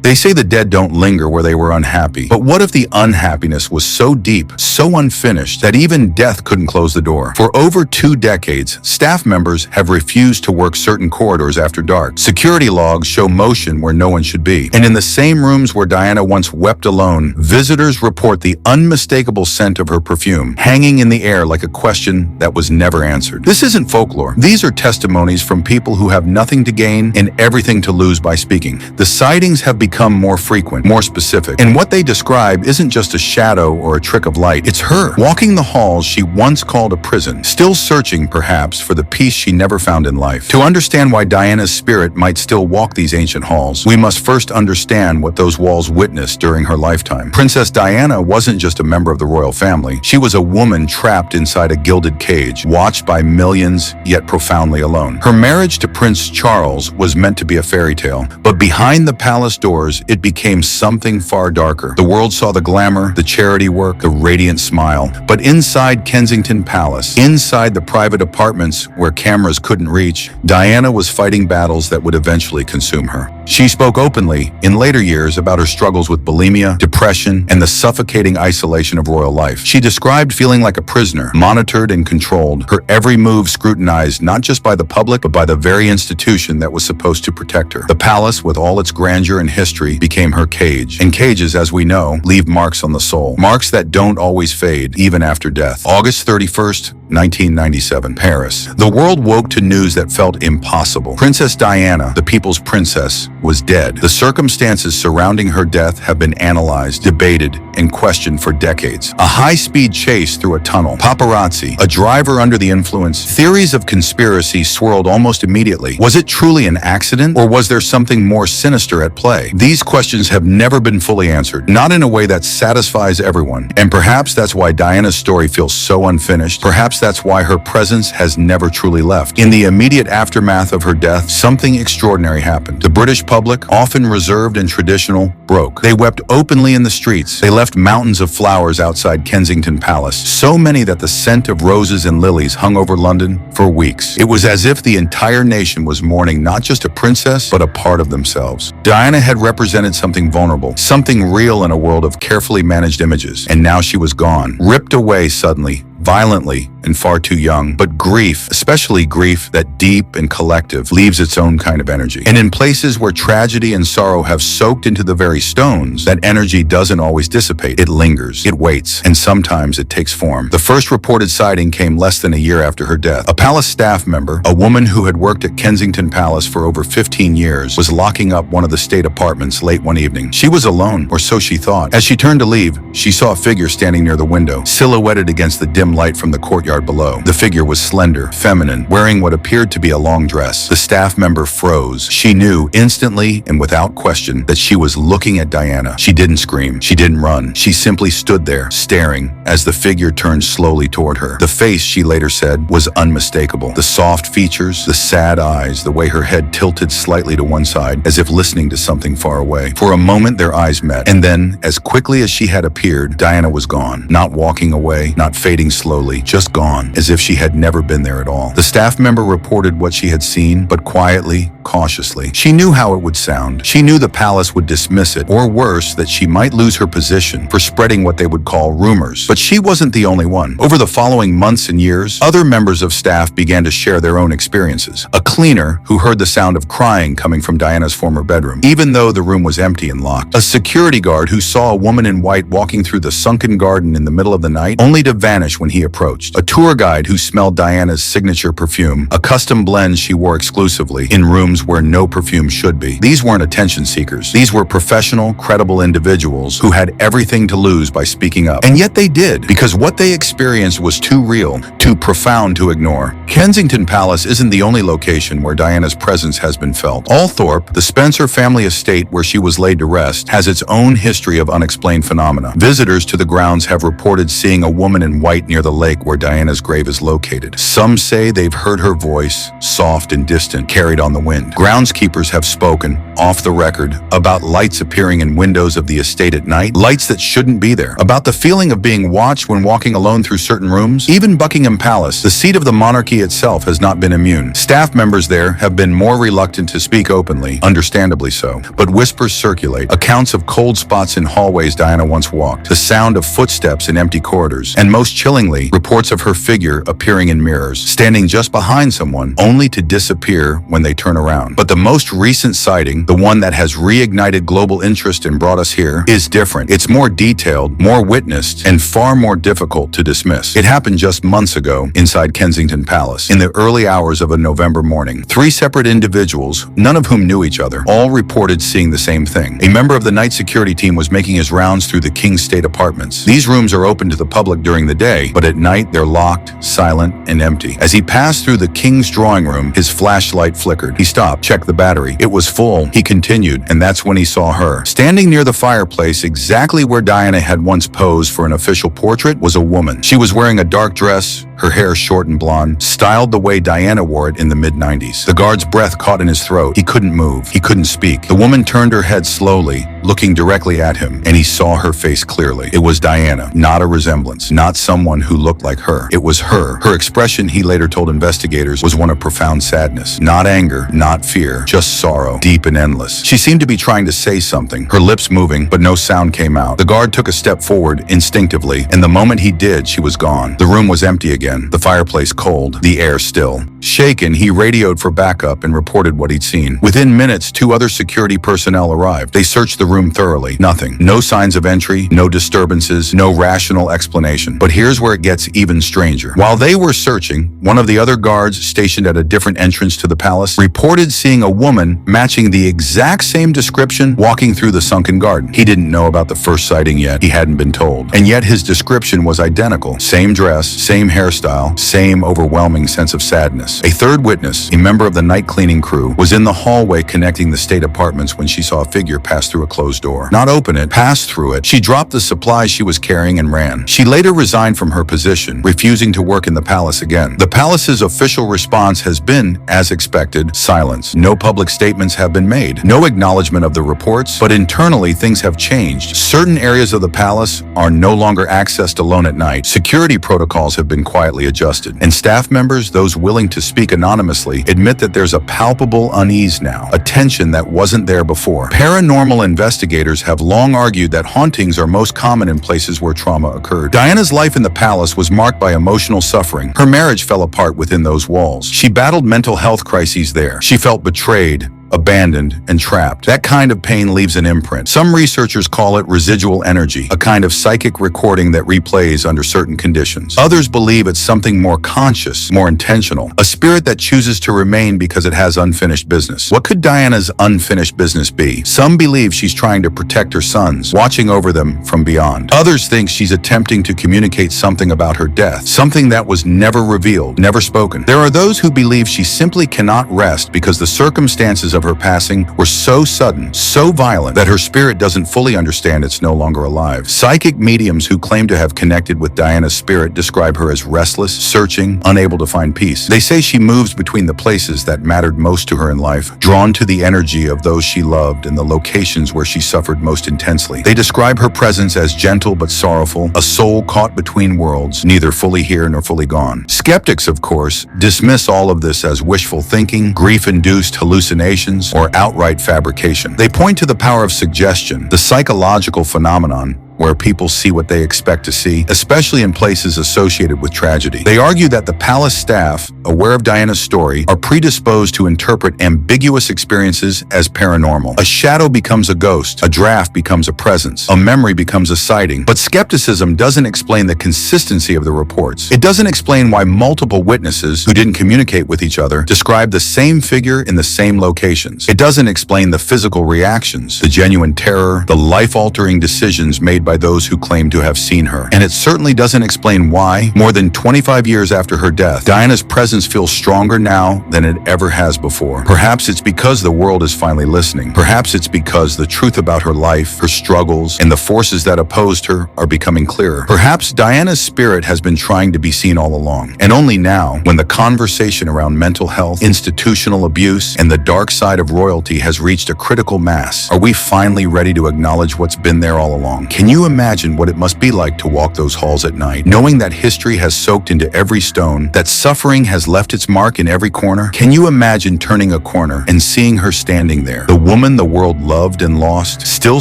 They say the dead don't linger where they were unhappy. But what if the unhappiness was so deep, so unfinished, that even death couldn't close the door? For over 2 decades, staff members have refused to work certain corridors after dark. Security logs show motion where no one should be. And in the same rooms where Diana once wept alone, visitors report the unmistakable scent of her perfume, hanging in the air like a question that was never answered. This isn't folklore. These are testimonies from people who have nothing to gain and everything to lose by speaking. The sightings have become more frequent, more specific, and what they describe isn't just a shadow or a trick of light. It's her, walking the halls she once called a prison, still searching, perhaps, for the peace she never found in life. To understand why Diana's spirit might still walk these ancient halls, we must first understand what those walls witnessed during her lifetime. Princess Diana wasn't just a member of the royal family. She was a woman trapped inside a gilded cage, watched by millions, yet profoundly alone. Her marriage to Prince Charles was meant to be a fairy tale, but behind the palace doors, it became something far darker. The world saw the glamour, the charity work, the radiant smile. But inside Kensington Palace, inside the private apartments where cameras couldn't reach, Diana was fighting battles that would eventually consume her. She spoke openly, in later years, about her struggles with bulimia, depression, and the suffocating isolation of royal life. She described feeling like a prisoner, monitored and controlled, her every move scrutinized not just by the public, but by the very institution that was supposed to protect her. The palace, with all its grandeur and history, became her cage. And cages, as we know, leave marks on the soul. Marks that don't always fade, even after death. August 31st, 1997, Paris. The world woke to news that felt impossible. Princess Diana, the people's princess, was dead. The circumstances surrounding her death have been analyzed, debated, and questioned for decades. A high-speed chase through a tunnel, paparazzi, a driver under the influence. Theories of conspiracy swirled almost immediately. Was it truly an accident, or was there something more sinister at play? These questions have never been fully answered, not in a way that satisfies everyone. And perhaps that's why Diana's story feels so unfinished. Perhaps that's why her presence has never truly left. In the immediate aftermath of her death, something extraordinary happened. The British public, often reserved and traditional, broke. They wept openly in the streets. They left mountains of flowers outside Kensington Palace, so many that the scent of roses and lilies hung over London for weeks. It was as if the entire nation was mourning not just a princess, but a part of themselves. Diana had represented something vulnerable, something real in a world of carefully managed images, and now she was gone, ripped away suddenly, violently, and far too young. But grief, especially grief that deep and collective, leaves its own kind of energy. And in places where tragedy and sorrow have soaked into the very stones, that energy doesn't always dissipate. It lingers, it waits, and sometimes it takes form. The first reported sighting came less than a year after her death. A palace staff member, a woman who had worked at Kensington Palace for over 15 years, was locking up one of the state apartments late one evening. She was alone, or so she thought. As she turned to leave, she saw a figure standing near the window, silhouetted against the dim light from the courtyard below. The figure was slender, feminine, wearing what appeared to be a long dress. The staff member froze. She knew instantly and without question that she was looking at Diana. She didn't scream. She didn't run. She simply stood there, staring, as the figure turned slowly toward her. The face, she later said, was unmistakable. The soft features, the sad eyes, the way her head tilted slightly to one side, as if listening to something far away. For a moment, their eyes met. And then, as quickly as she had appeared, Diana was gone. Not walking away, not fading slowly, just gone, as if she had never been there at all. The staff member reported what she had seen, but quietly, cautiously. She knew how it would sound. She knew the palace would dismiss it, or worse, that she might lose her position for spreading what they would call rumors. But she wasn't the only one. Over the following months and years, other members of staff began to share their own experiences. A cleaner who heard the sound of crying coming from Diana's former bedroom, even though the room was empty and locked. A security guard who saw a woman in white walking through the sunken garden in the middle of the night, only to vanish when he approached. A tour guide who smelled Diana's signature perfume, a custom blend she wore exclusively, in rooms where no perfume should be. These weren't attention seekers. These were professional, credible individuals who had everything to lose by speaking up. And yet they did, because what they experienced was too real, too profound to ignore. Kensington Palace isn't the only location where Diana's presence has been felt. Althorpe, the Spencer family estate where she was laid to rest, has its own history of unexplained phenomena. Visitors to the grounds have reported seeing a woman in white near the lake where Diana's grave is located. Some say they've heard her voice, soft and distant, carried on the wind. Groundskeepers have spoken, off the record, about lights appearing in windows of the estate at night, lights that shouldn't be there, about the feeling of being watched when walking alone through certain rooms. Even Buckingham Palace, the seat of the monarchy itself, has not been immune. Staff members there have been more reluctant to speak openly, understandably so. But whispers circulate, accounts of cold spots in hallways Diana once walked, the sound of footsteps in empty corridors, and most chillingly, reports of her figure appearing in mirrors, standing just behind someone, only to disappear when they turn around. But the most recent sighting, the one that has reignited global interest and brought us here, is different. It's more detailed, more witnessed, and far more difficult to dismiss. It happened just months ago inside Kensington Palace. In the early hours of a November morning, 3 separate individuals, none of whom knew each other, all reported seeing the same thing. A member of the night security team was making his rounds through the King's State apartments. These rooms are open to the public during the day, but at night they're locked, silent, and empty. As he passed through the King's drawing room, his flashlight flickered. He stopped, checked the battery. It was full. He continued, and that's when he saw her. Standing near the fireplace, exactly where Diana had once posed for an official portrait, was a woman. She was wearing a dark dress, her hair short and blonde, styled the way Diana wore it in the mid-90s. The guard's breath caught in his throat. He couldn't move. He couldn't speak. The woman turned her head slowly, looking directly at him, and he saw her face clearly. It was Diana, not a resemblance, not someone who looked like her. It was her. Her expression, he later told investigators, was one of profound sadness. Not anger, not fear, just sorrow, deep and endless. She seemed to be trying to say something, her lips moving, but no sound came out. The guard took a step forward instinctively, and the moment he did, she was gone. The room was empty again, the fireplace cold, the air still. Shaken, he radioed for backup and reported what he'd seen. Within minutes, 2 other security personnel arrived. They searched the room thoroughly. Nothing. No signs of entry, no disturbances, no rational explanation. But here's where it gets even stranger. While they were searching, one of the other guards stationed at a different entrance to the palace reported seeing a woman matching the exact same description walking through the sunken garden. He didn't know about the first sighting yet. He hadn't been told. And yet his description was identical. Same dress, same hairstyle, same overwhelming sense of sadness. A third witness, a member of the night cleaning crew, was in the hallway connecting the state apartments when she saw a figure pass through a closed door. Not open it, pass through it. She dropped the supplies she was carrying and ran. She later resigned from her position, refusing to work in the palace again. The palace's official response has been, as expected, silence. No public statements have been made. No acknowledgement of the reports, but internally things have changed. Certain areas of the palace are no longer accessed alone at night. Security protocols have been quietly adjusted, and staff members, those willing to speak anonymously, admit that there's a palpable unease now, a tension that wasn't there before. Paranormal investigators have long argued that hauntings are most common in places where trauma occurred. Diana's life in the palace was marked by emotional suffering. Her marriage fell apart within those walls. She battled mental health crises there. She felt betrayed, abandoned, and trapped. That kind of pain leaves an imprint. Some researchers call it residual energy, a kind of psychic recording that replays under certain conditions. Others believe it's something more conscious, more intentional, a spirit that chooses to remain because it has unfinished business. What could Diana's unfinished business be? Some believe she's trying to protect her sons, watching over them from beyond. Others think she's attempting to communicate something about her death, something that was never revealed, never spoken. There are those who believe she simply cannot rest because the circumstances of her passing were so sudden, so violent, that her spirit doesn't fully understand it's no longer alive. Psychic mediums who claim to have connected with Diana's spirit describe her as restless, searching, unable to find peace. They say she moves between the places that mattered most to her in life, drawn to the energy of those she loved and the locations where she suffered most intensely. They describe her presence as gentle but sorrowful, a soul caught between worlds, neither fully here nor fully gone. Skeptics, of course, dismiss all of this as wishful thinking, grief-induced hallucinations, or outright fabrication. They point to the power of suggestion, the psychological phenomenon where people see what they expect to see, especially in places associated with tragedy. They argue that the palace staff, aware of Diana's story, are predisposed to interpret ambiguous experiences as paranormal. A shadow becomes a ghost, a draft becomes a presence, a memory becomes a sighting. But skepticism doesn't explain the consistency of the reports. It doesn't explain why multiple witnesses who didn't communicate with each other describe the same figure in the same locations. It doesn't explain the physical reactions, the genuine terror, the life-altering decisions made made by those who claim to have seen her. And it certainly doesn't explain why, more than 25 years after her death, Diana's presence feels stronger now than it ever has before. Perhaps it's because the world is finally listening. Perhaps it's because the truth about her life, her struggles, and the forces that opposed her are becoming clearer. Perhaps Diana's spirit has been trying to be seen all along. And only now, when the conversation around mental health, institutional abuse, and the dark side of royalty has reached a critical mass, are we finally ready to acknowledge what's been there all along. Can you imagine what it must be like to walk those halls at night, knowing that history has soaked into every stone, that suffering has left its mark in every corner? Can you imagine turning a corner and seeing her standing there, the woman the world loved and lost, still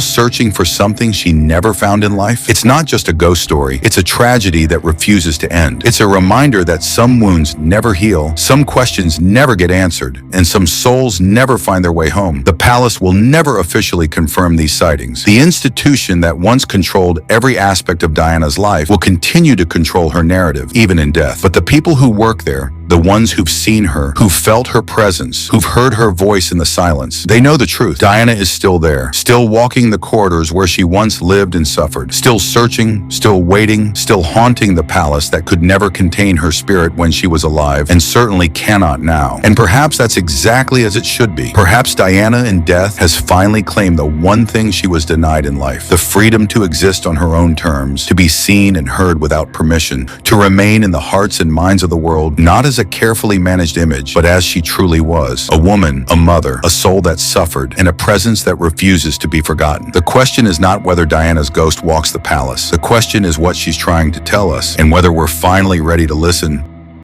searching for something she never found in life? It's not just a ghost story, it's a tragedy that refuses to end. It's a reminder that some wounds never heal, some questions never get answered, and some souls never find their way home. The palace will never officially confirm these sightings. The institution that once controlled every aspect of Diana's life will continue to control her narrative, even in death. But the people who work there, the ones who've seen her, who've felt her presence, who've heard her voice in the silence, they know the truth. Diana is still there, still walking the corridors where she once lived and suffered, still searching, still waiting, still haunting the palace that could never contain her spirit when she was alive, and certainly cannot now. And perhaps that's exactly as it should be. Perhaps Diana in death has finally claimed the one thing she was denied in life, the freedom to exist on her own terms, to be seen and heard without permission, to remain in the hearts and minds of the world, not as a carefully managed image, but as she truly was, a woman, a mother, a soul that suffered, and a presence that refuses to be forgotten. The question is not whether Diana's ghost walks the palace. The question is what she's trying to tell us, and whether we're finally ready to listen